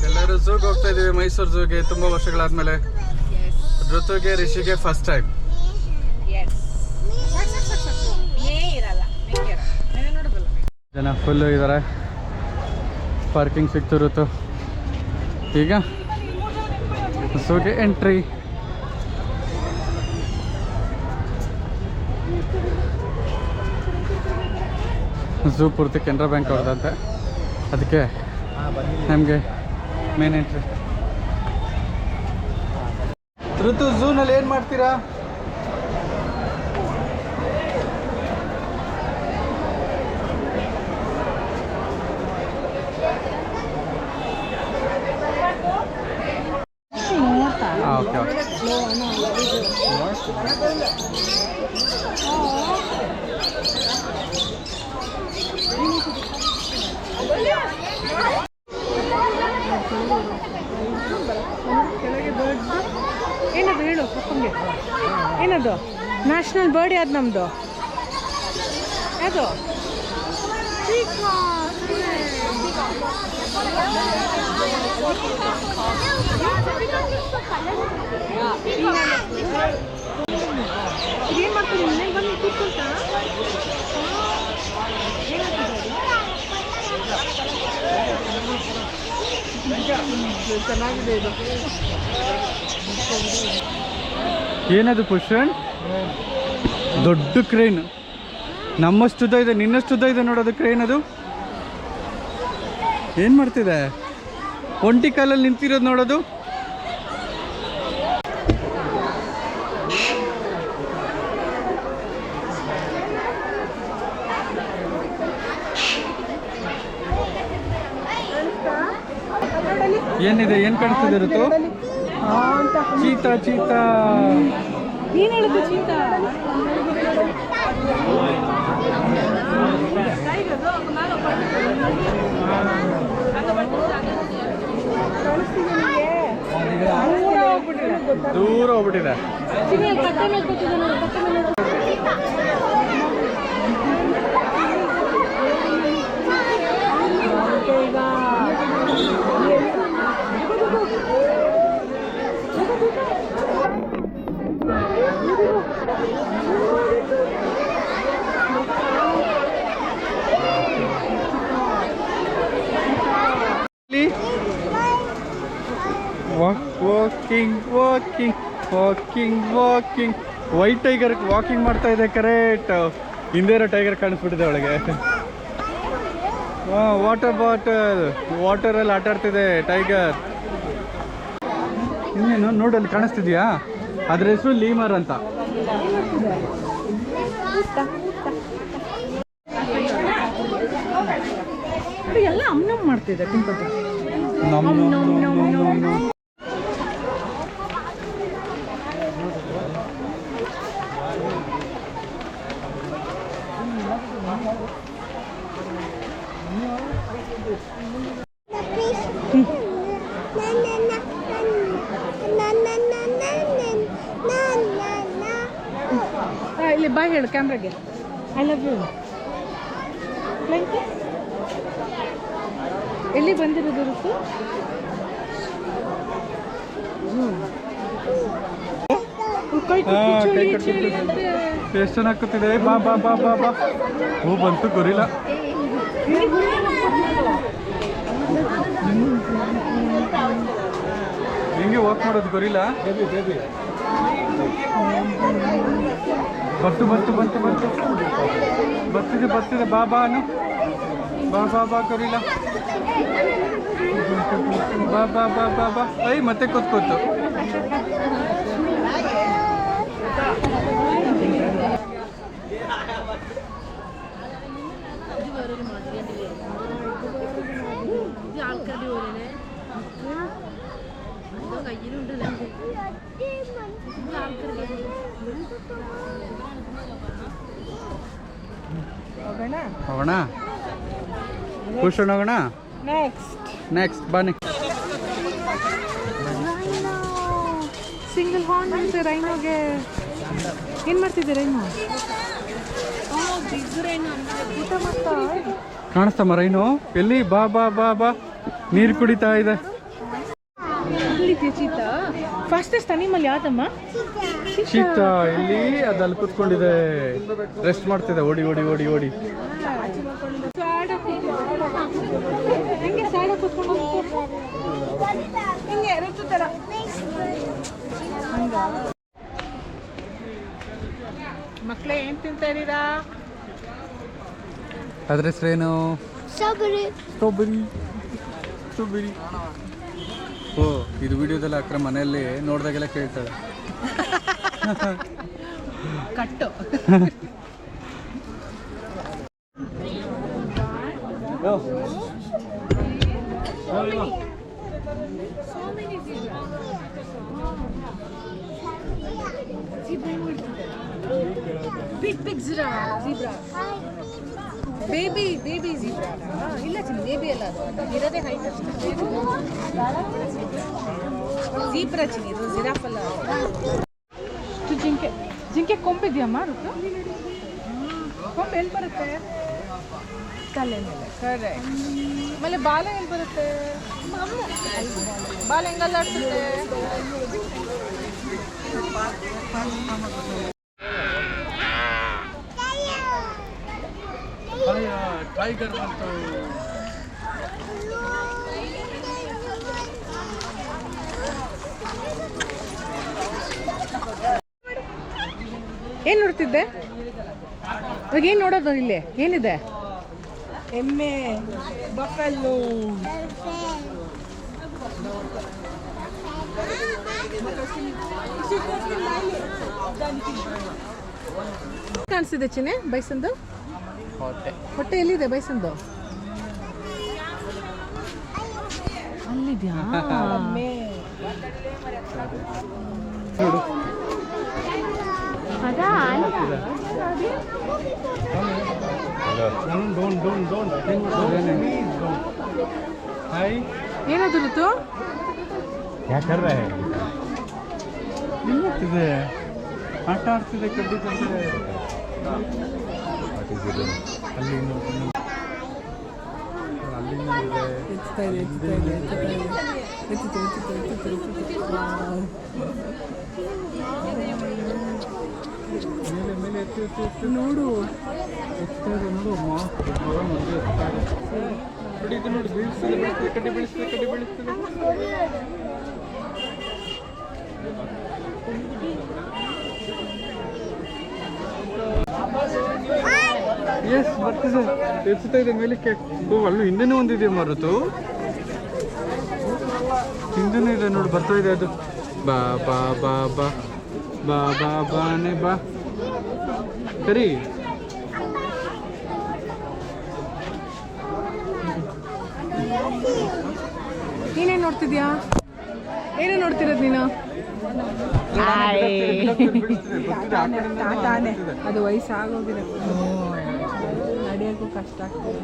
ಎಲ್ಲರೂ ಝೂಗೆ ಹೋಗ್ತಾ ಇದೀವಿ, ಮೈಸೂರು ಝೂಗೆ ತುಂಬಾ ವರ್ಷಗಳಾದ್ಮೇಲೆ. ಋತುಗೆ ರಿಷಿಗೆ ಫಸ್ಟ್ ಟೈಮ್. ಜನ ಫುಲ್ಲು ಇದ್ದಾರೆ. ಪಾರ್ಕಿಂಗ್ ಸಿಕ್ತು ಋತು. ಈಗ ಝೂಗೆ ಎಂಟ್ರಿ. ಝೂ ಪೂರ್ತಿ ಕೆನರಾ ಬ್ಯಾಂಕ್ ಅವ್ರದಂತೆ, ಅದಕ್ಕೆ ನಮಗೆ ಮೇನ್ ಎಂಟ್ರಿ. ಋತು, ಝೂನಲ್ಲಿ ಏನು ಮಾಡ್ತೀರಾ? Okay okay. ಏನದು ಹೇಳು ಪಪ್ಪಂಗೆ, ಏನದು ನ್ಯಾಷನಲ್ ಬರ್ಡ್ ಯಾವ್ದು ನಮ್ಮದು? ಯಾವುದು? ಏನು ಮಾಡ್ತೀನಿ ಮನೆಗೆ ಬಂದು ಕೂತ್ಕೊಳ್ತಾ ಚೆನ್ನಾಗಿದೆ ಇದು. ಏನದು ಪುಷನ್? ದೊಡ್ಡ ಕ್ರೇನ್, ನಮ್ಮಷ್ಟುದ್ದ ಇದೆ, ನಿನ್ನಷ್ಟುದ್ದ ಇದೆ ನೋಡೋದು ಕ್ರೇನ್. ಅದು ಏನು ಮಾಡ್ತಿದೆ? ಒಂಟಿ ಕಾಲಲ್ಲಿ ನಿಂತಿರೋದು ನೋಡೋದು. ಏನಿದೆ? ಏನು ಕಾಣಿಸ್ತಿದೆ ಋತು? Cheetah cheetah. ಏನು ಹೇಳುದು ಚೀತಾ? ದೂರ ಹೋಗ್ಬಿಟ್ಟಿದೆ. Walking walking walking walking. White tiger walking ಮಾಡ್ತಾ ಇದೆ. ಕರೆಕ್ಟ್. ಹಿಂದೆ ಇರೋ ಟೈಗರ್ ಕಾಣಿಸ್ಬಿಟ್ಟಿದೆ ಒಳಗೆ. ವಾಟರ್ ಬಾಟಲ್, ವಾಟರಲ್ಲಿ ಆಟ ಆಡ್ತಿದೆ ಟೈಗರ್. ಇನ್ನೇನು ನೋಡಲ್ಲಿ ಕಾಣಿಸ್ತಿದ್ಯಾ? ಅದ್ರ ಹೆಸರು ಲೀಮರ್ ಅಂತ. ಎಲ್ಲ ಅಮ್ನಮ್ ಮಾಡ್ತಿದೆ ತಿನ್ಕೊತ. ಇಲ್ಲಿ ಬಾಯ್ ಹೇಳು ಕ್ಯಾಮ್ರಾಗೆ, ಐ ಲವ್ ಯು. ಎಲ್ಲಿ ಬಂದಿರೋದು ಋತು? ಎಷ್ಟು ಚೆನ್ನಾಗಿ ಕೂತಿದೆ. ಬಾ ಬಾ ಬಾ ಬಾ ಬಾ. ಹೂ ಬಂತು ಗೊರಿಲ್ಲ. ಹೆಂಗೆ ವಾಕ್ ಮಾಡೋದು ಗೊರಿಲ್ಲ? ಬಂತು ಬಂತು ಬಂತು ಬಂತು ಬರ್ತಿದೆ ಬರ್ತಿದೆ. ಬಾ ಬಾ ಅನ್ನು. ಬಾ ಬಾ ಬಾ ಗೊರಿಲ್ಲ. ಬಾ ಬಾ ಬಾ ಬಾ ಬಾ. ಐ ಮತ್ತೆ ಕೂತ್ಕೋತು. ಹೋಗೋಣ ಕೂರ್ಸೋಣ. ಹೋಗೋಣ ನೆಕ್ಸ್ಟ್ ನೆಕ್ಸ್ಟ್ ಬನ್ನಿ. ಸಿಂಗಲ್ ಹಾರ್ನ್ ಮತ್ತೆ ರೈನೋಗೆ ಏನು ಮಾಡ್ತಿದ್ದೆ ರೈನು ಊಟ ಮಾಡ್ತಾ ಕಾಣಿಸ್ತಮ್ಮ ರೈನು ಎಲ್ಲಿ ಬಾ ಬಾ ಬಾ ಬಾ ನೀರು ಕುಡಿತಾ ಇದೆ. ಚೀತಾ ಫಾಸ್ಟೆಸ್ಟ್ ಅನಿಮಲ್ ಯಾವ್ದಮ್ಮ? ಚೀತಾ ಇಲ್ಲಿ ಅದಲ್ಲಿ ಕೂತ್ಕೊಂಡಿದೆ, ರೆಸ್ಟ್ ಮಾಡ್ತಿದೆ. ಓಡಿ ಓಡಿ ಓಡಿ ಓಡಿ ಹಿಂಗೆ ಸೈಡ ಕೂತ್ಕೊಂಡು ಹಿಂಗೆ ರೊಟ್ಟು ಥರ. ಮಕ್ಕಳೇ ಏನು ತಿಂತಾ ಇದ್ದೀರಾ? ಅದ್ರ ಹೆಸರೇನು? ಸ್ಟ್ರಾಬೆರಿ. Strawberry strawberry. ಓ ಇದು ವಿಡಿಯೋದಲ್ಲಿ ಅಕ್ರ ಮನೆಯಲ್ಲಿ ನೋಡಿದಾಗೆಲ್ಲ ಕೇಳ್ತಾಳೆ. ಕಟ್ಟು big big zebra baby zebra ಇಲ್ಲ ಚಿನ್ನ ಬೇಬಿ ಅಲ್ಲ ಅದು ಇರೋದೇ ಹೈಟ್ ಅಷ್ಟೇ. ಝೀಬ್ರಾ ಚಿನ್ನ ಇದು ಜಿರಾಫ್ ಅಲ್ಲ. ಜಿಂಕೆ ಕೊಂಬಿದೆಯಮ್ಮ ಋತು? ಕೊಂಬು ಎಲ್ಲಿ ಬರುತ್ತೆ? ತಲೆ ಮೇಲೆ ಕರೆ. ಆಮೇಲೆ ಬಾಲ ಎಲ್ಲಿ ಬರುತ್ತೆ? ಬಾಲ ಹೆಂಗಲ್ಲ ಆಡ್ಸುತ್ತೆ? ಟೈಗರ್ ಬಂತು. ಏನು ನೋಡ್ತಿದ್ದೆ? ಇವಾಗ ಏನು ನೋಡೋದು ಇಲ್ಲಿ? ಏನಿದೆ? ಎಮ್ಮೆ, ಬಫೆಲ್ಲೋ. ಕಾಣಿಸ್ತಿದೆ ಚಿನ್ನೆ ಬೈಸಂದು? ಹೊಟ್ಟೆ ಎಲ್ಲಿದೆ ಬೈಸಂದು? ಅಲ್ಲಿದ್ಯಾ? ನೋಡು ಹಾಯ್ ಏನದು ಋತು? ಯಾಕಂದ್ರೆ ಏನಾಗ್ತಿದೆ? ಆಟ ಆಡ್ತಿದೆ, ಕಡ್ಡಿ ತಂದಿದೆ. ಅಲ್ಲಿ ನೋಡು ನೋಡು ನೋಡಿ ಬೀಳಿಸ್ತದೆ, ಕಡ್ಡಿ ಬೀಳಿಸ್ತದೆ. ಎಸ್ ಬರ್ತಿದೆ, ಎತ್ತಾ ಇದೆ ಮೇಲಕ್ಕೆ. ಓ ಅಲ್ಲೂ ಹಿಂದೆನೂ ಒಂದಿದೆ ಮರುತು, ಹಿಂದೆನೂ ಇದೆ ನೋಡಿ, ಬರ್ತಾ ಇದೆ ಅದು. ಬಾ ಬಾ ಬಾ ಬಾ ಬಾ ಬಾ ಬಾನೆ ಬಾ ಕರಿ. ನೀನೇನು ನೋಡ್ತಿದ್ಯಾ? ಏನು ನೋಡ್ತಿರೋದು ನೀನು? ಅದು ವಯಸ್ಸಾಗೋಗಿದೆ, ನಡೆಯೋಕ್ಕೂ ಕಷ್ಟ ಆಗ್ತದೆ.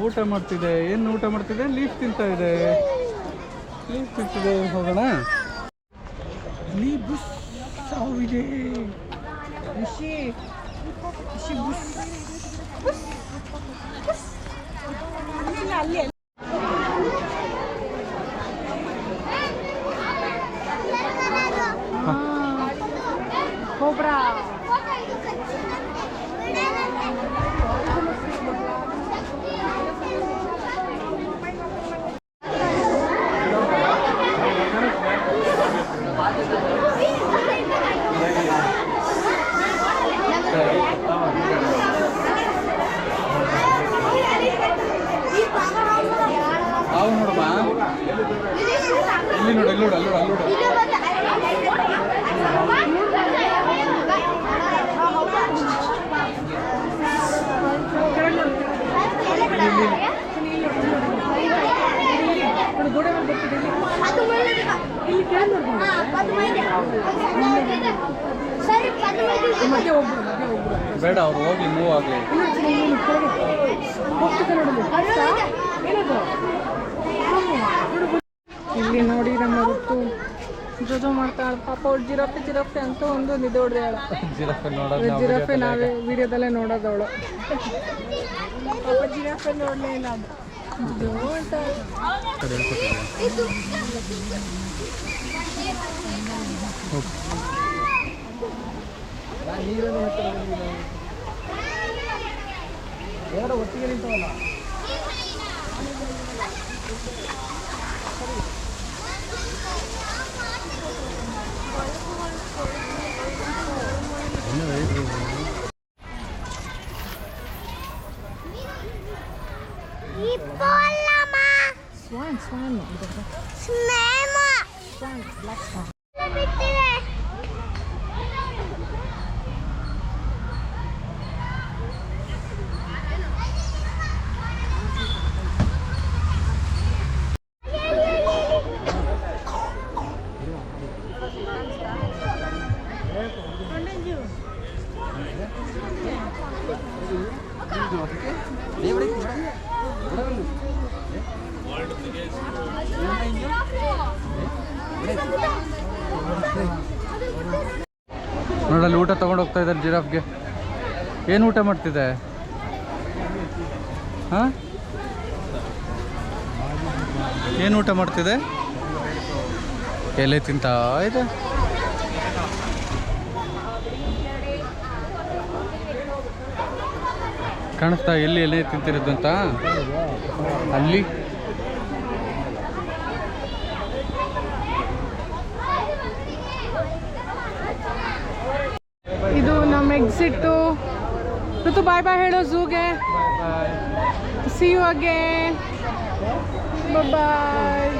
ಊಟ ಮಾಡ್ತಿದೆ. ಏನು ಊಟ ಮಾಡ್ತಿದೆ? ಲೀಫ್ ತಿಂತಾ ಇದೆ. ಲೀಫ್ ತಿಂತಿದೆ. ಹೋಗೋಣ. ಲೀಫ್ ಬುಸ್ ಸಾವಿದೆ. ಖುಷಿ ಬುಸ್ ಅಲ್ಲಿ ಕೋಬ್ರಾ. ಮಧ್ಯೆ ಹೋಗ್ಬಿಡು ಮಧ್ಯೆ ಹೋಗ್ಬಿಡು ಬೇಡ ಅವ್ರು ಹೋಗಿ ಮೂವ್ ಆಗಲಿ. ಹೋಗ್ತಿದ್ದೆ ನೋಡಲಿ ಏನದು ಇಲ್ಲಿ ನೋಡಿ ನಮ್ಮ ಋತು ಜೊಜೋ ಮಾಡ್ತಾಳೆ ಪಾಪ ಅವಳು ಜಿರಾಫೆ ಅಂತ ಒಂದು ನಿದ್ದೆ ಹೊಡೆದಾಳ. ಜಿರಾಫೆ ನಾವೇ ವಿಡಿಯೋದಲ್ಲೇ ನೋಡೋದವಳು. ಪಾಪ ಜಿರಾಫೆ ನೋಡಲೇ ಇಲ್ಲ ಅದು ಒಟ್ಟಿಗೆ ನಿಂತವಲ್ಲ. Swan. Swan, black swan. ನೋಡಲ್ಲಿ ಊಟ ತಗೊಂಡು ಹೋಗ್ತಾ ಇದ್ದಾರೆ ಜಿರಾಫ್ಗೆ. ಏನು ಊಟ ಮಾಡ್ತಿದೆ? ಹಾಂ, ಏನು ಊಟ ಮಾಡ್ತಿದೆ? ಎಲೆ ತಿಂತಾ ಇದೆ. ಕಾಣಿಸ್ತಾ ಎಲ್ಲಿ ಎಲೆ ತಿಂತಿರೋದು ಅಂತ? ಅಲ್ಲಿ ಇದು ನಮ್ಮ ಎಕ್ಸಿಟ್ಟು. ಋತು ಬಾಯ್ ಬಾಯ್ ಹೇಳೋ ಝೂಗೆ. See you again. ಬಾಯ್.